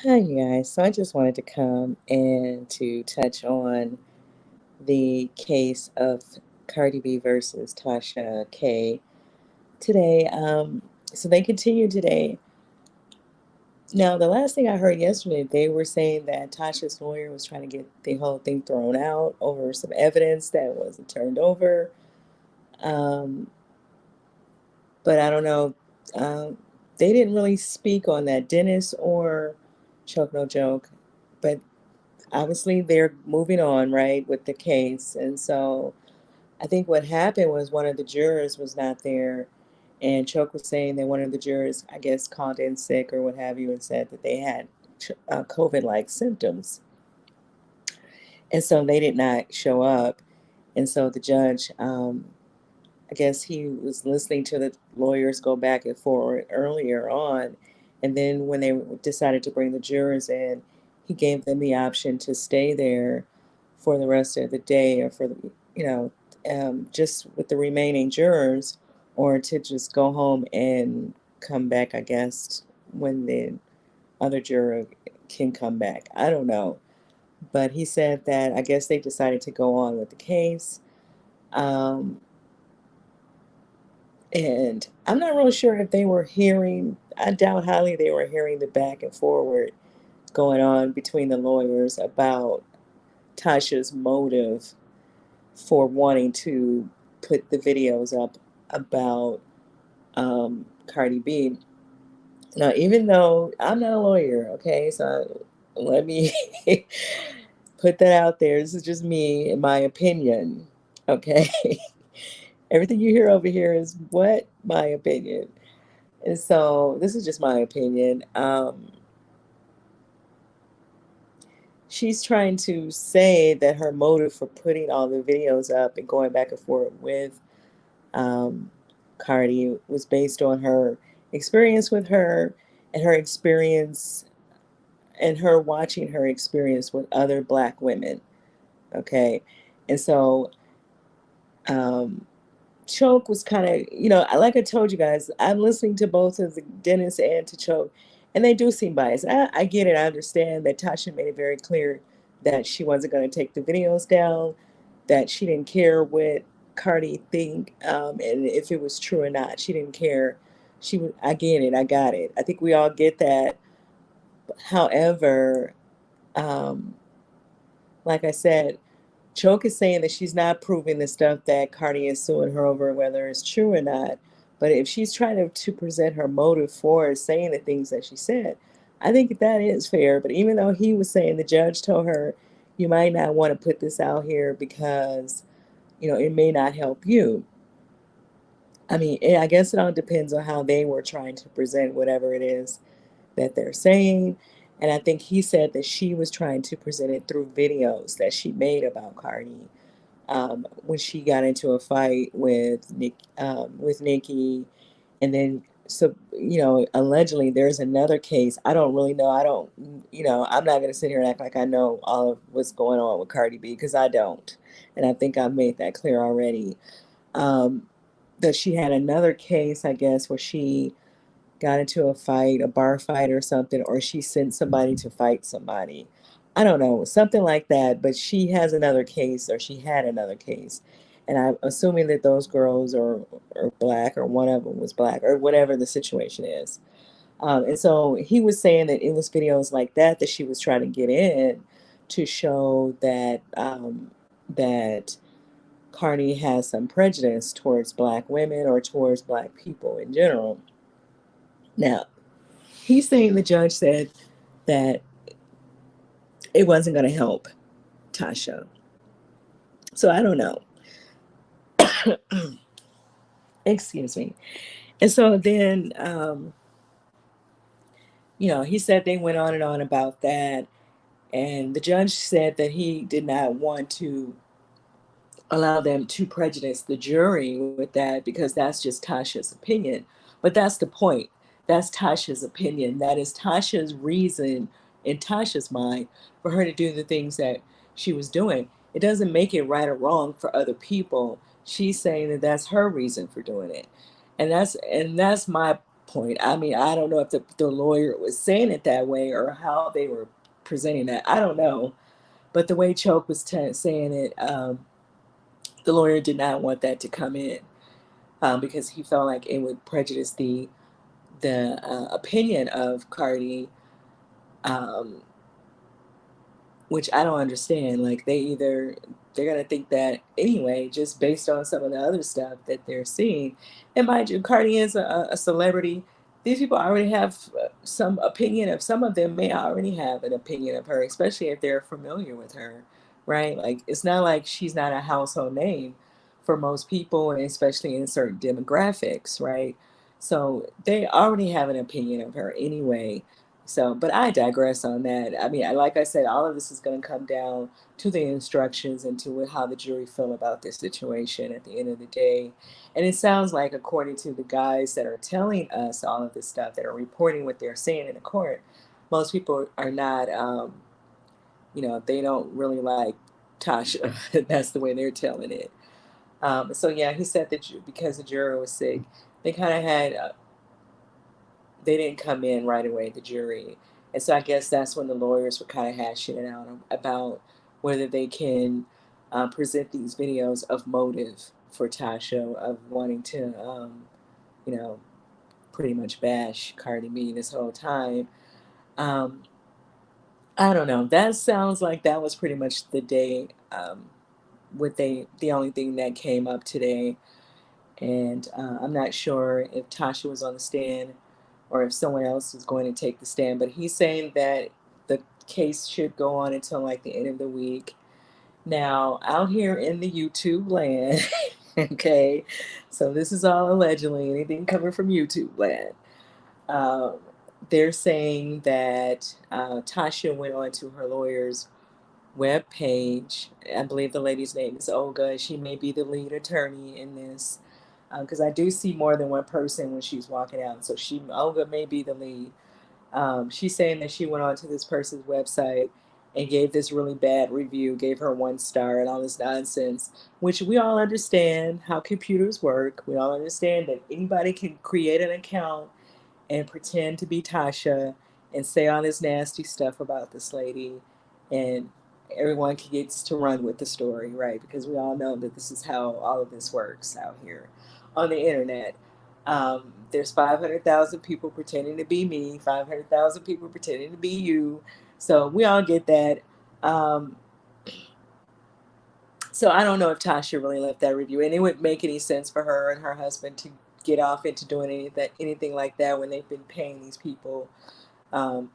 Hi, you guys. So I just wanted to come and to touch on the case of Cardi B versus Tasha K today. So they continue today. Now, the last thing I heard yesterday, they were saying that Tasha's lawyer was trying to get the whole thing thrown out over some evidence that wasn't turned over. Um, but I don't know. Um, they didn't really speak on that, Dennis or Choke No Joke. But obviously they're moving on, right, with the case. And so I think what happened was one of the jurors was not there. And Choke was saying that one of the jurors, I guess, called in sick or what have you and said that they had COVID like symptoms. And so they did not show up. And so the judge, I guess he was listening to the lawyers go back and forth earlier on. And then when they decided to bring the jurors in, he gave them the option to stay there for the rest of the day or for the, you know, just with the remaining jurors or to just go home and come back, I guess, when the other juror can come back. I don't know. But he said that I guess they decided to go on with the case. Um, And I'm not really sure if they were hearing, I doubt highly they were hearing the back and forward going on between the lawyers about Tasha's motive for wanting to put the videos up about Cardi B. Now, even though I'm not a lawyer, okay, so let me put that out there. This is just me and my opinion, okay? Everything you hear over here is what? My opinion. And so this is just my opinion. She's trying to say that her motive for putting all the videos up and going back and forth with um, Cardi was based on her experience with her and her experience and her watching her experience with other black women. Okay. And so um, Choke was kind of, like I told you guys, I'm listening to both of the Dennis and to Choke, and they do seem biased. I get it. I understand that Tasha made it very clear that she wasn't going to take the videos down, that she didn't care what Cardi think, and if it was true or not. She didn't care. She would. I get it. I got it. I think we all get that. However, um, like I said, Choke is saying that she's not proving the stuff that Cardi is suing her over, whether it's true or not. But if she's trying to present her motive for saying the things that she said, I think that is fair. But even though he was saying the judge told her, you might not want to put this out here because, it may not help you. I mean, I guess it all depends on how they were trying to present whatever it is that they're saying. And I think he said that she was trying to present it through videos that she made about Cardi when she got into a fight with Nikki, and then so allegedly there's another case. I don't really know. I don't, I'm not going to sit here and act like I know all of what's going on with Cardi B because I don't, and I think I've made that clear already. Um, that she had another case, I guess, where she got into a fight, a bar fight or something, or she sent somebody to fight somebody. I don't know, something like that. But she has another case, or she had another case. And I'm assuming that those girls are black, or one of them was black, or whatever the situation is. And so he was saying that it was videos like that that she was trying to get in to show that Cardi has some prejudice towards black women or towards black people in general. Now, he's saying the judge said that it wasn't going to help Tasha. So I don't know. Excuse me. And so then, he said they went on and on about that. And the judge said that he did not want to allow them to prejudice the jury with that because that's just Tasha's opinion. But that's the point. That's Tasha's opinion. That is Tasha's reason in Tasha's mind for her to do the things that she was doing. It doesn't make it right or wrong for other people. She's saying that that's her reason for doing it. And that's my point. I mean, I don't know if the lawyer was saying it that way or how they were presenting that. I don't know. But the way Choke was saying it, the lawyer did not want that to come in, because he felt like it would prejudice the opinion of Cardi, um, which I don't understand. Like they're gonna think that anyway, just based on some of the other stuff that they're seeing. And mind you, Cardi is a celebrity. These people already have some opinion of. Some of them may already have an opinion of her, especially if they're familiar with her, right? Like it's not like she's not a household name for most people, and especially in certain demographics, right? So they already have an opinion of her anyway. So, but I digress on that. I mean, like I said, all of this is going to come down to the instructions and to how the jury feel about this situation at the end of the day. And it sounds like, according to the guys that are telling us all of this stuff, that are reporting what they're saying in the court, most people are not, they don't really like Tasha. That's the way they're telling it. So yeah, he said that because the juror was sick, they kind of had they didn't come in right away, the jury. And so I guess that's when the lawyers were kind of hashing it out about whether they can present these videos of motive for Tasha, of wanting to, you know, pretty much bash Cardi B this whole time. Um, I don't know. That sounds like that was pretty much the day. The only thing that came up today, and I'm not sure if Tasha was on the stand or if someone else is going to take the stand. But he's saying that the case should go on until like the end of the week. Now, out here in the YouTube land, okay, so this is all allegedly anything coming from YouTube land. Um, they're saying that Tasha went on to her lawyer's web page. I believe the lady's name is Olga. She may be the lead attorney in this, because I do see more than one person when she's walking out. So Olga may be the lead. She's saying that she went onto this person's website and gave this really bad review, gave her 1 star and all this nonsense, which we all understand how computers work. We all understand that anybody can create an account and pretend to be Tasha and say all this nasty stuff about this lady, and everyone gets to run with the story, right? Because we all know that this is how all of this works out here on the internet. There's 500,000 people pretending to be me, 500,000 people pretending to be you. So we all get that. Um, so I don't know if Tasha really left that review, and it wouldn't make any sense for her and her husband to get off into doing anything like that when they've been paying these people, um,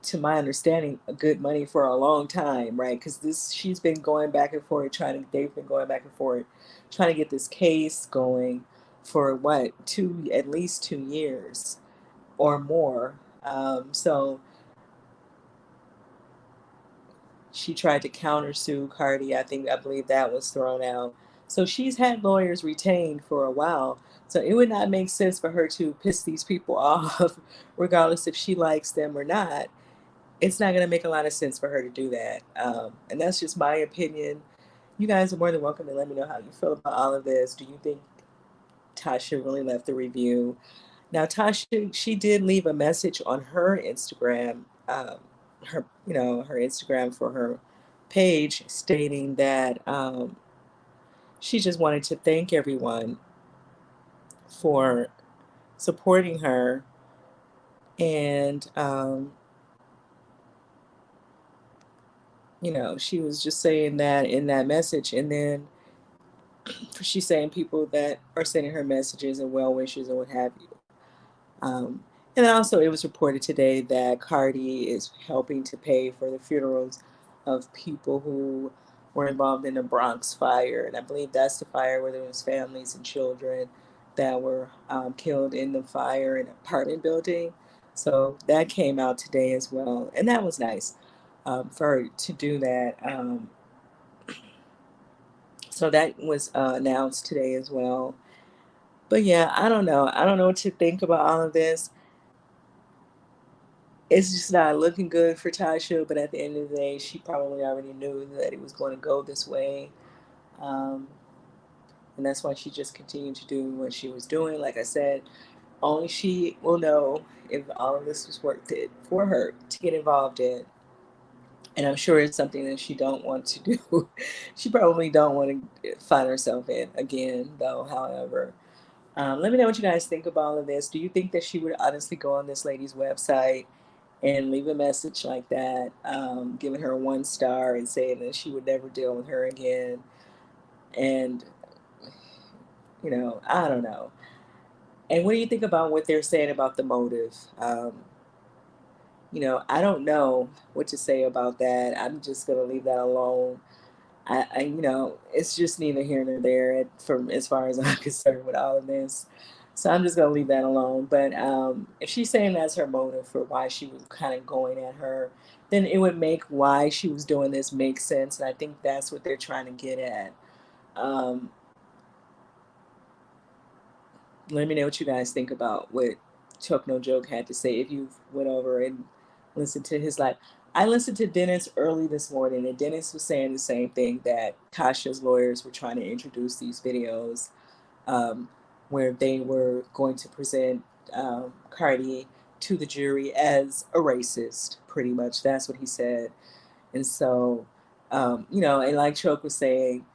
to my understanding, a good money for a long time, right? Because she's been going back and forth they've been going back and forth trying to get this case going for what, at least 2 years or more. So she tried to countersue Cardi. I believe that was thrown out. So she's had lawyers retained for a while. So it would not make sense for her to piss these people off, regardless if she likes them or not. It's not going to make a lot of sense for her to do that. And that's just my opinion. You guys are more than welcome to let me know how you feel about all of this. Do you think Tasha really left the review? Now, Tasha, she did leave a message on her Instagram, her Instagram for her page, stating that she just wanted to thank everyone for supporting her, and she was just saying that in that message, and then she's saying people that are sending her messages and well wishes and what have you. Um, and then also, it was reported today that Cardi is helping to pay for the funerals of people who were involved in the Bronx fire. And I believe that's the fire where there was families and children that were killed in the fire in an apartment building. So that came out today as well. And that was nice, for her to do that. So that was announced today as well. But yeah, I don't know. I don't know what to think about all of this. It's just not looking good for Tasha, but at the end of the day, she probably already knew that it was going to go this way. Um, and that's why she just continued to do what she was doing. Like I said, Only she will know if all of this was worth it for her to get involved in. And I'm sure it's something that she don't want to do. She probably don't want to find herself in again, though. However, let me know what you guys think about all of this. Do you think that she would honestly go on this lady's website and leave a message like that, giving her 1 star and saying that she would never deal with her again? And, I don't know. And what do you think about what they're saying about the motive? I don't know what to say about that. I'm just going to leave that alone. It's just neither here nor there from as far as I'm concerned with all of this. So I'm just gonna leave that alone. But if she's saying that's her motive for why she was kind of going at her, then it would make why she was doing this make sense. And I think that's what they're trying to get at. Um, Let me know what you guys think about what Chuck No Joke had to say. If you went over and listened to his live, I listened to Dennis early this morning, and Dennis was saying the same thing, that Tasha's lawyers were trying to introduce these videos, um, where they were going to present Cardi to the jury as a racist. Pretty much, that's what he said. And so, and like Chuck was saying,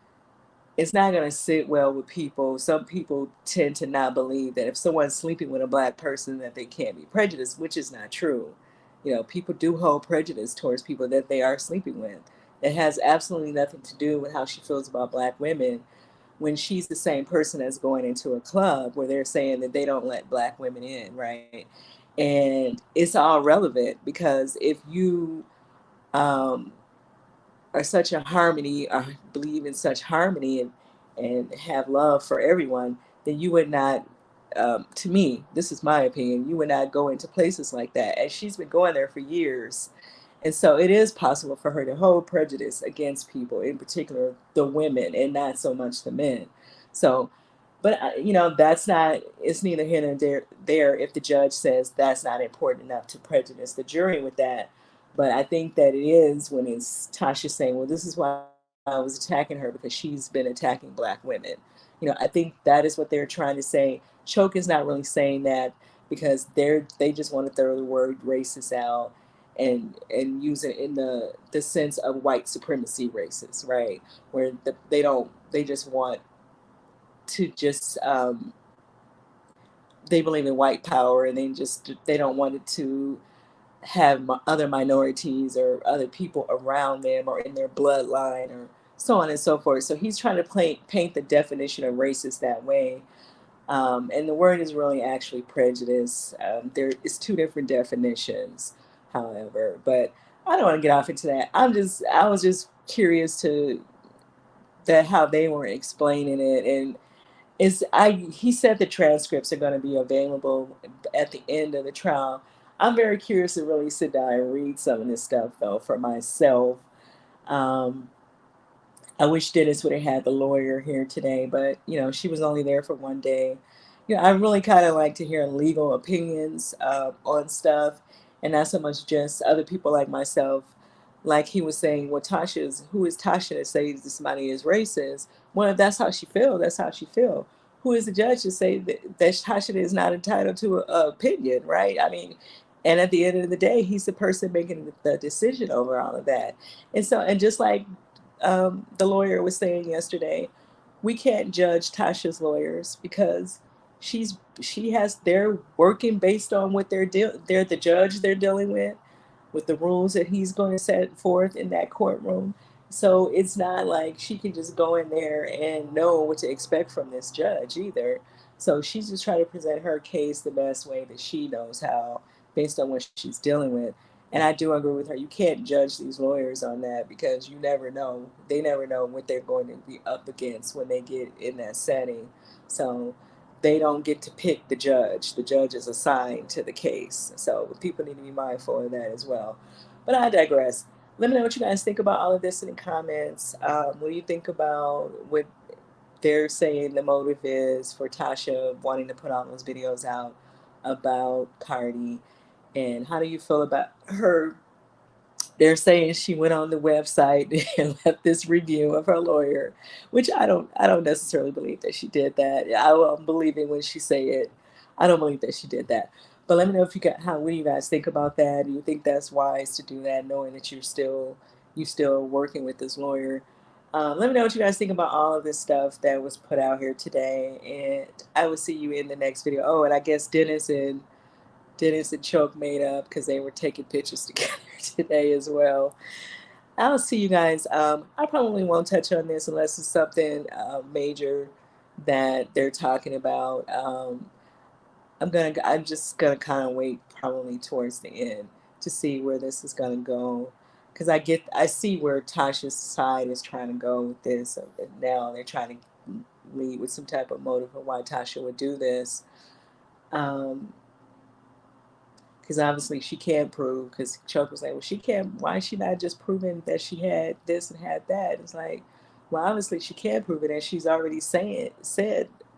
it's not going to sit well with people. Some people tend to not believe that if someone's sleeping with a black person that they can't be prejudiced, which is not true. People do hold prejudice towards people that they are sleeping with. It has absolutely nothing to do with how she feels about black women, when she's the same person as going into a club where they're saying that they don't let black women in, right? And it's all relevant, because if you um, are such a harmony, or believe in such harmony, and have love for everyone, then you would not, to me, this is my opinion, you would not go into places like that. And she's been going there for years. And so it is possible for her to hold prejudice against people, in particular the women, and not so much the men. So, but that's not, it's neither here nor there if the judge says that's not important enough to prejudice the jury with that. But I think that it is when it's Tasha saying, well, this is why I was attacking her, because she's been attacking black women. I think that is what they're trying to say. Choke is not really saying that, because they just want to throw the word racist out, and use it in the sense of white supremacy racist, right? Where they just want to just they believe in white power, and they don't want it to have other minorities or other people around them or in their bloodline, or so on and so forth. So he's trying to paint the definition of racist that way. And the word is really actually prejudice. There is two different definitions, however, but I don't want to get off into that. I was just curious to that how they were explaining it. And he said the transcripts are going to be available at the end of the trial. I'm very curious to really sit down and read some of this stuff, though, for myself. Um, I wish Dennis would have had the lawyer here today, but she was only there for 1 day. I really kind of like to hear legal opinions on stuff, and not so much just other people like myself. Like he was saying, well, who is Tasha to say that somebody is racist? Well, if that's how she feel, that's how she feel. Who is the judge to say that Tasha is not entitled to a opinion, right? I mean, and at the end of the day, he's the person making the decision over all of that. And so, and just like the lawyer was saying yesterday, we can't judge Tasha's lawyers, because they're working based on what they're the judge they're dealing with the rules that he's going to set forth in that courtroom. So it's not like she can just go in there and know what to expect from this judge either. So she's just trying to present her case the best way that she knows how, based on what she's dealing with. And I do agree with her. You can't judge these lawyers on that, because you never know. They never know what they're going to be up against when they get in that setting. So they don't get to pick the judge. The judge is assigned to the case. So people need to be mindful of that as well. But I digress. Let me know what you guys think about all of this in the comments. What do you think about what they're saying the motive is for Tasha wanting to put all those videos out about Cardi? And how do you feel about her? They're saying she went on the website and left this review of her lawyer, which I don't necessarily believe that she did that. I'm believing when she say it. I don't believe that she did that. But let me know if you got what do you guys think about that? Do you think that's wise to do that, knowing that you still working with this lawyer? Let me know what you guys think about all of this stuff that was put out here today, and I will see you in the next video. Oh, and I guess Dennis and Choke made up because they were taking pictures together today as well. I'll see you guys. I probably won't touch on this unless it's something major that they're talking about. I'm just gonna kind of wait probably towards the end to see where this is gonna go, because I see where Tasha's side is trying to go with this. And now they're trying to lead with some type of motive of why Tasha would do this. Because obviously she can't prove. Because Chuck was like, well, she can't. Why is she not just proving that she had this and had that? It's like, well, obviously she can't prove it, and she's already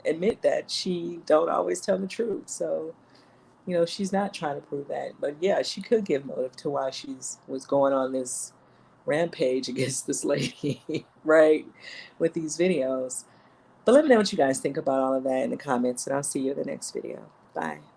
admit that she don't always tell the truth. So she's not trying to prove that. But yeah, she could give motive to why was going on this rampage against this lady, right? With these videos. But let me know what you guys think about all of that in the comments, and I'll see you in the next video. Bye.